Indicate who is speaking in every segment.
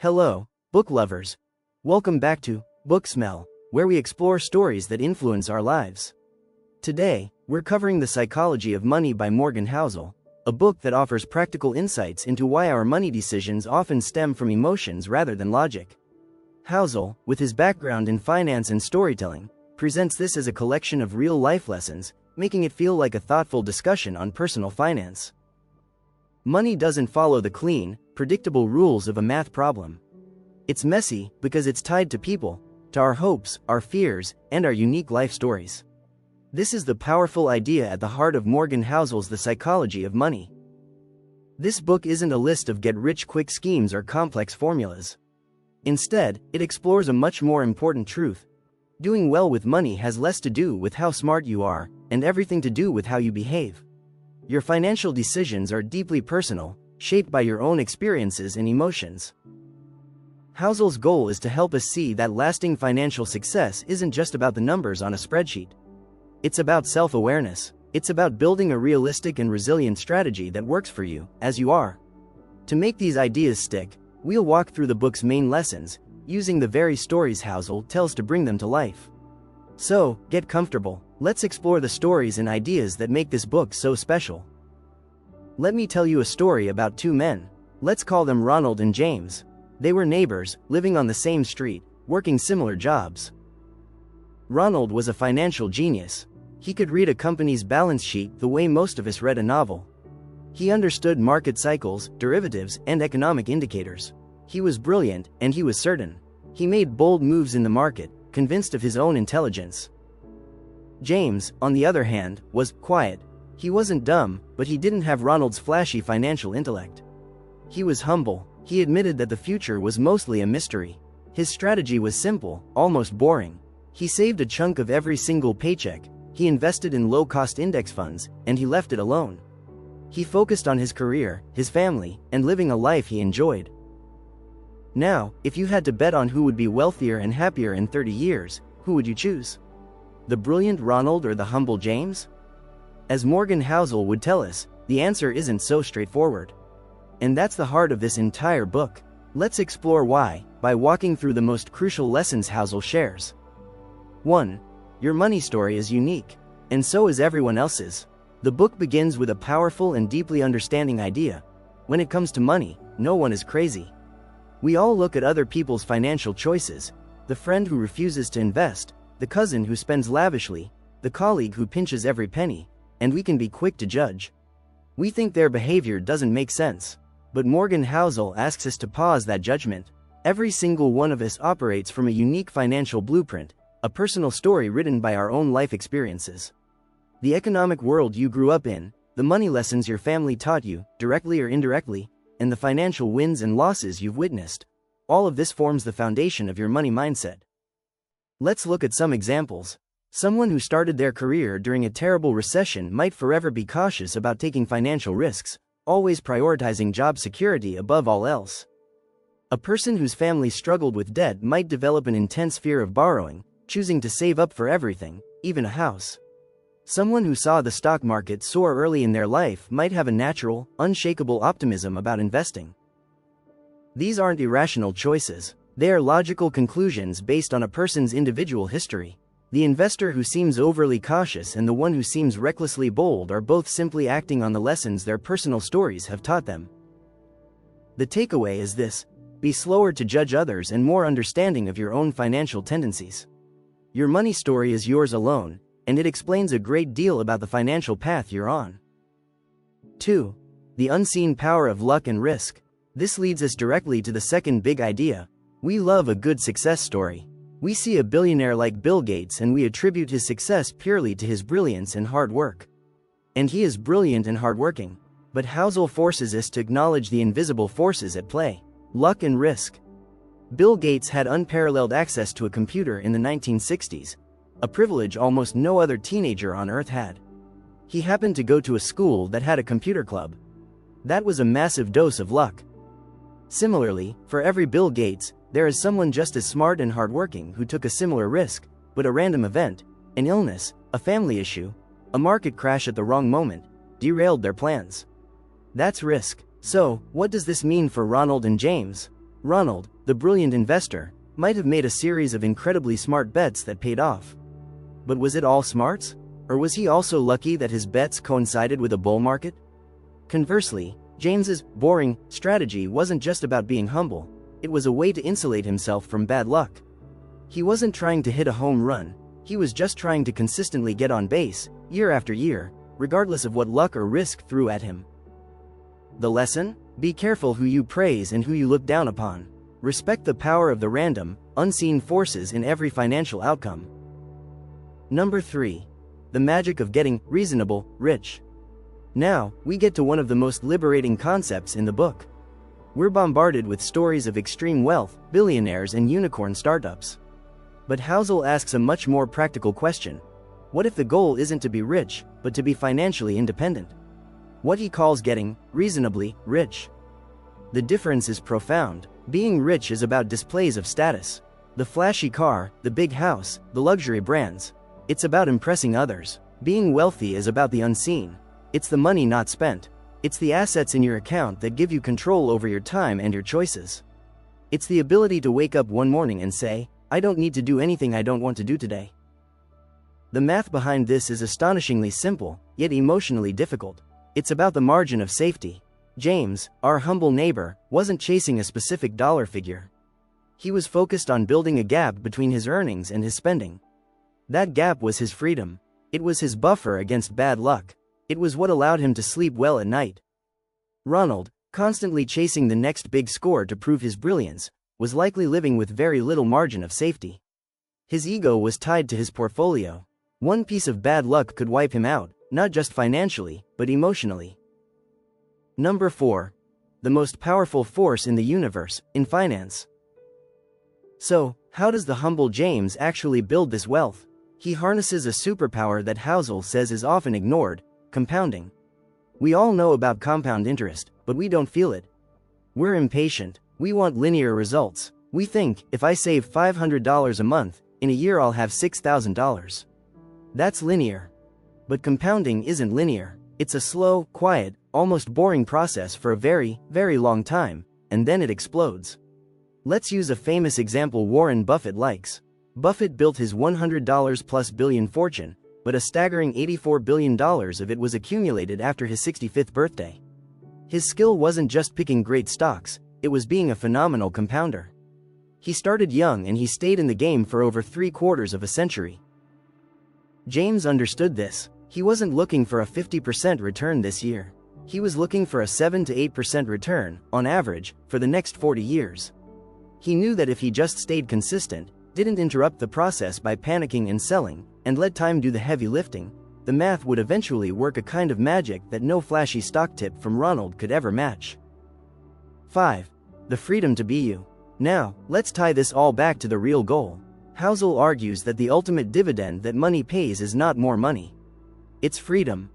Speaker 1: Hello, book lovers. Welcome back to Booksmell, where we explore stories that influence our lives. Today, we're covering The Psychology of Money by Morgan Housel, a book that offers practical insights into why our money decisions often stem from emotions rather than logic. Housel, with his background in finance and storytelling, presents this as a collection of real-life lessons, making it feel like a thoughtful discussion on personal finance. Money doesn't follow the clean, predictable rules of a math problem. It's messy because it's tied to people, to our hopes, our fears, and our unique life stories. This is the powerful idea at the heart of Morgan Housel's The Psychology of Money. This book isn't a list of get-rich-quick schemes or complex formulas. Instead, it explores a much more important truth. Doing well with money has less to do with how smart you are, and everything to do with how you behave. Your financial decisions are deeply personal, shaped by your own experiences and emotions. Housel's goal is to help us see that lasting financial success isn't just about the numbers on a spreadsheet. It's about self-awareness. It's about building a realistic and resilient strategy that works for you, as you are. To make these ideas stick, we'll walk through the book's main lessons, using the very stories Housel tells to bring them to life. So, get comfortable. Let's explore the stories and ideas that make this book so special. Let me tell you a story about two men. Let's call them Ronald and James. They were neighbors, living on the same street, working similar jobs. Ronald was a financial genius. He could read a company's balance sheet the way most of us read a novel. He understood market cycles, derivatives, and economic indicators. He was brilliant, and he was certain. He made bold moves in the market, convinced of his own intelligence. James, on the other hand, was quiet. He wasn't dumb, but he didn't have Ronald's flashy financial intellect. He was humble. He admitted that the future was mostly a mystery. His strategy was simple, almost boring. He saved a chunk of every single paycheck, he invested in low-cost index funds, and he left it alone. He focused on his career, his family, and living a life he enjoyed. Now, if you had to bet on who would be wealthier and happier in 30 years, who would you choose? The brilliant Ronald or the humble James? As Morgan Housel would tell us, the answer isn't so straightforward. And that's the heart of this entire book. Let's explore why, by walking through the most crucial lessons Housel shares. 1. Your money story is unique, and so is everyone else's. The book begins with a powerful and deeply understanding idea. When it comes to money, no one is crazy. We all look at other people's financial choices: the friend who refuses to invest, the cousin who spends lavishly, the colleague who pinches every penny, and we can be quick to judge. We think their behavior doesn't make sense. But Morgan Housel asks us to pause that judgment. Every single one of us operates from a unique financial blueprint, a personal story written by our own life experiences. The economic world you grew up in, the money lessons your family taught you, directly or indirectly, and the financial wins and losses you've witnessed. All of this forms the foundation of your money mindset. Let's look at some examples. Someone who started their career during a terrible recession might forever be cautious about taking financial risks, always prioritizing job security above all else. A person whose family struggled with debt might develop an intense fear of borrowing, choosing to save up for everything, even a house. Someone who saw the stock market soar early in their life might have a natural, unshakable optimism about investing. These aren't irrational choices. They are logical conclusions based on a person's individual history. The investor who seems overly cautious and the one who seems recklessly bold are both simply acting on the lessons their personal stories have taught them. The takeaway is this: be slower to judge others and more understanding of your own financial tendencies. Your money story is yours alone, and it explains a great deal about the financial path you're on. 2. The unseen power of luck and risk. This leads us directly to the second big idea. We love a good success story. We see a billionaire like Bill Gates and we attribute his success purely to his brilliance and hard work. And he is brilliant and hardworking. But Housel forces us to acknowledge the invisible forces at play: luck and risk. Bill Gates had unparalleled access to a computer in the 1960s, a privilege almost no other teenager on Earth had. He happened to go to a school that had a computer club. That was a massive dose of luck. Similarly, for every Bill Gates, there is someone just as smart and hardworking who took a similar risk, but a random event, an illness, a family issue, a market crash at the wrong moment, derailed their plans. That's risk. So, what does this mean for Ronald and James? Ronald, the brilliant investor, might have made a series of incredibly smart bets that paid off. But was it all smarts? Or was he also lucky that his bets coincided with a bull market? Conversely, James's boring strategy wasn't just about being humble, it was a way to insulate himself from bad luck. He wasn't trying to hit a home run, he was just trying to consistently get on base, year after year, regardless of what luck or risk threw at him. The lesson? Be careful who you praise and who you look down upon. Respect the power of the random, unseen forces in every financial outcome. Number 3. The magic of getting reasonable rich. Now, we get to one of the most liberating concepts in the book. We're bombarded with stories of extreme wealth, billionaires, and unicorn startups. But Housel asks a much more practical question. What if the goal isn't to be rich, but to be financially independent? What he calls getting reasonably rich. The difference is profound. Being rich is about displays of status. The flashy car, the big house, the luxury brands. It's about impressing others. Being wealthy is about the unseen. It's the money not spent. It's the assets in your account that give you control over your time and your choices. It's the ability to wake up one morning and say, I don't need to do anything I don't want to do today. The math behind this is astonishingly simple, yet emotionally difficult. It's about the margin of safety. James, our humble neighbor, wasn't chasing a specific dollar figure. He was focused on building a gap between his earnings and his spending. That gap was his freedom. It was his buffer against bad luck. It was what allowed him to sleep well at night. Ronald, constantly chasing the next big score to prove his brilliance, was likely living with very little margin of safety. His ego was tied to his portfolio. One piece of bad luck could wipe him out, not just financially, but emotionally. Number 4. The most powerful force in the universe, in finance. So, how does the humble James actually build this wealth? He harnesses a superpower that Housel says is often ignored: compounding. We all know about compound interest, but we don't feel it. We're impatient. We want linear results. We think, if I save $500 a month, in a year I'll have $6,000. That's linear. But compounding isn't linear. It's a slow, quiet, almost boring process for a very, very long time, and then it explodes. Let's use a famous example Warren Buffett likes. Buffett built his $100 plus billion fortune, but a staggering $84 billion of it was accumulated after his 65th birthday. His skill wasn't just picking great stocks, it was being a phenomenal compounder. He started young and he stayed in the game for over 3/4 of a century. James understood this. He wasn't looking for a 50% return this year. He was looking for a 7 to 8% return, on average, for the next 40 years. He knew that if he just stayed consistent, didn't interrupt the process by panicking and selling, and let time do the heavy lifting, the math would eventually work a kind of magic that no flashy stock tip from Ronald could ever match. 5. The freedom to be you. Now, let's tie this all back to the real goal. Housel argues that the ultimate dividend that money pays is not more money. It's freedom.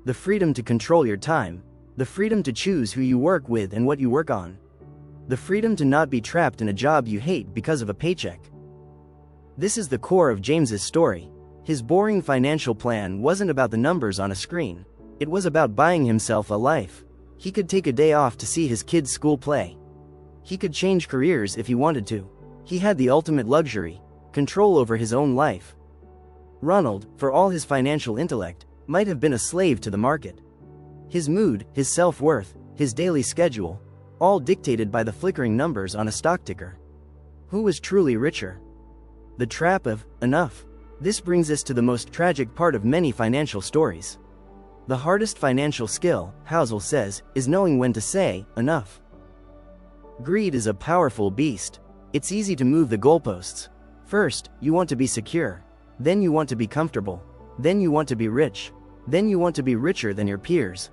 Speaker 1: The freedom to control your time. The freedom to choose who you work with and what you work on. The freedom to not be trapped in a job you hate because of a paycheck. This is the core of James's story. His boring financial plan wasn't about the numbers on a screen. It was about buying himself a life. He could take a day off to see his kids' school play. He could change careers if he wanted to. He had the ultimate luxury: control over his own life. Ronald, for all his financial intellect, might have been a slave to the market. His mood, his self-worth, his daily schedule, all dictated by the flickering numbers on a stock ticker. Who was truly richer? The trap of enough. This brings us to the most tragic part of many financial stories. The hardest financial skill, Housel says, is knowing when to say enough. Greed is a powerful beast. It's easy to move the goalposts. First, you want to be secure. Then you want to be comfortable. Then you want to be rich. Then you want to be richer than your peers.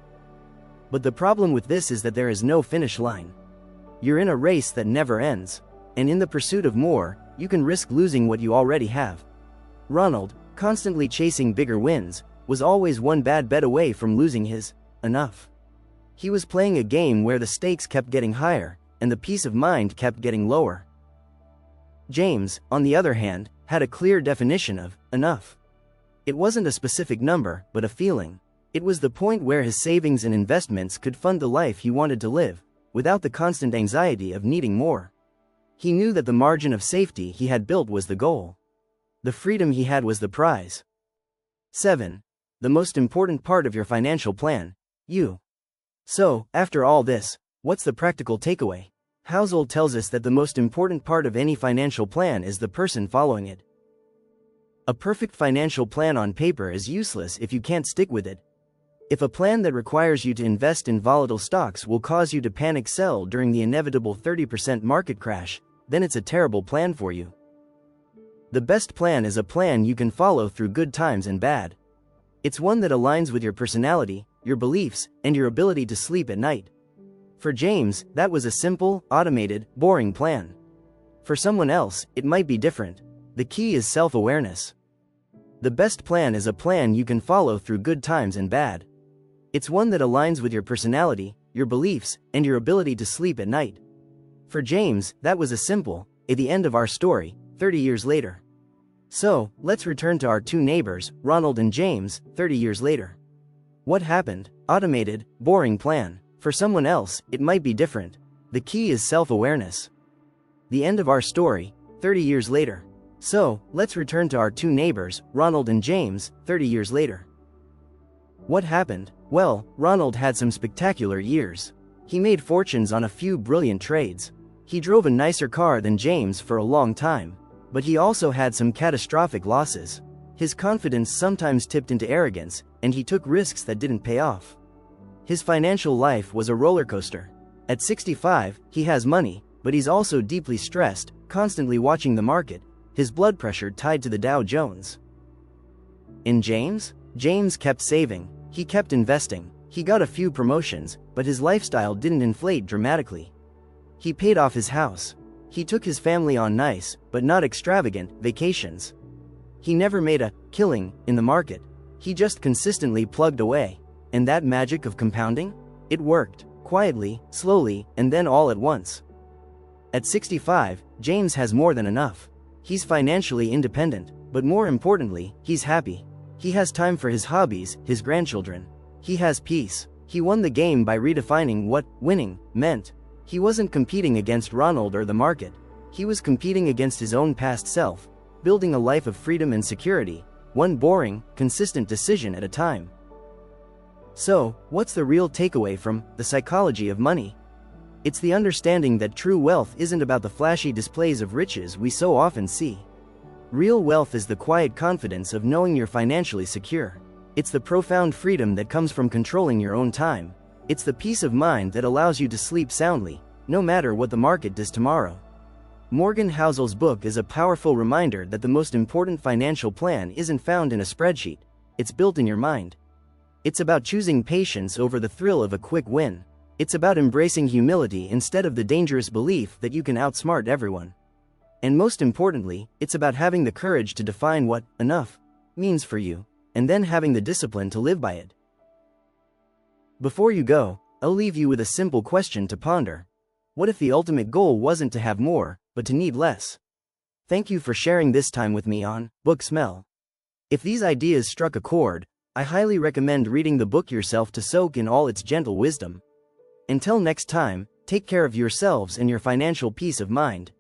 Speaker 1: But the problem with this is that there is no finish line. You're in a race that never ends. And in the pursuit of more, you can risk losing what you already have. Ronald, constantly chasing bigger wins, was always one bad bet away from losing his enough. He was playing a game where the stakes kept getting higher, and the peace of mind kept getting lower. James, on the other hand, had a clear definition of enough. It wasn't a specific number, but a feeling. It was the point where his savings and investments could fund the life he wanted to live, without the constant anxiety of needing more. He knew that the margin of safety he had built was the goal. The freedom he had was the prize. 7. The most important part of your financial plan, you. So, after all this, what's the practical takeaway? Housel tells us that the most important part of any financial plan is the person following it. A perfect financial plan on paper is useless if you can't stick with it. If a plan that requires you to invest in volatile stocks will cause you to panic sell during the inevitable 30% market crash, then it's a terrible plan for you. The best plan is a plan you can follow through good times and bad. It's one that aligns with your personality, your beliefs, and your ability to sleep at night. For James, that was a simple, automated, boring plan. For someone else, it might be different. The key is self-awareness. The best plan is a plan you can follow through good times and bad. It's one that aligns with your personality, your beliefs, and your ability to sleep at night. For James, that was a simple, at the end of our story, 30 years later. So, let's return to our two neighbors, Ronald and James, 30 years later. What happened? Automated, boring plan. For someone else, it might be different. The key is self-awareness. The end of our story, 30 years later. So, let's return to our two neighbors, Ronald and James, 30 years later. What happened? Well, Ronald had some spectacular years. He made fortunes on a few brilliant trades. He drove a nicer car than James for a long time. But he also had some catastrophic losses. His confidence sometimes tipped into arrogance, and he took risks that didn't pay off. His financial life was a roller coaster. At 65, he has money, but he's also deeply stressed, constantly watching the market, his blood pressure tied to the Dow Jones. In James? James kept saving, he kept investing, he got a few promotions, but his lifestyle didn't inflate dramatically. He paid off his house. He took his family on nice, but not extravagant, vacations. He never made a killing in the market. He just consistently plugged away. And that magic of compounding? It worked, quietly, slowly, and then all at once. At 65, James has more than enough. He's financially independent, but more importantly, he's happy. He has time for his hobbies, his grandchildren. He has peace. He won the game by redefining what winning meant. He wasn't competing against Ronald or the market. He was competing against his own past self, building a life of freedom and security, one boring, consistent decision at a time. So, what's the real takeaway from The Psychology of Money? It's the understanding that true wealth isn't about the flashy displays of riches we so often see. Real wealth is the quiet confidence of knowing you're financially secure. It's the profound freedom that comes from controlling your own time. It's the peace of mind that allows you to sleep soundly, no matter what the market does tomorrow. Morgan Housel's book is a powerful reminder that the most important financial plan isn't found in a spreadsheet, it's built in your mind. It's about choosing patience over the thrill of a quick win. It's about embracing humility instead of the dangerous belief that you can outsmart everyone. And most importantly, it's about having the courage to define what enough means for you, and then having the discipline to live by it. Before you go, I'll leave you with a simple question to ponder. What if the ultimate goal wasn't to have more, but to need less? Thank you for sharing this time with me on Book Smell. If these ideas struck a chord, I highly recommend reading the book yourself to soak in all its gentle wisdom. Until next time, take care of yourselves and your financial peace of mind.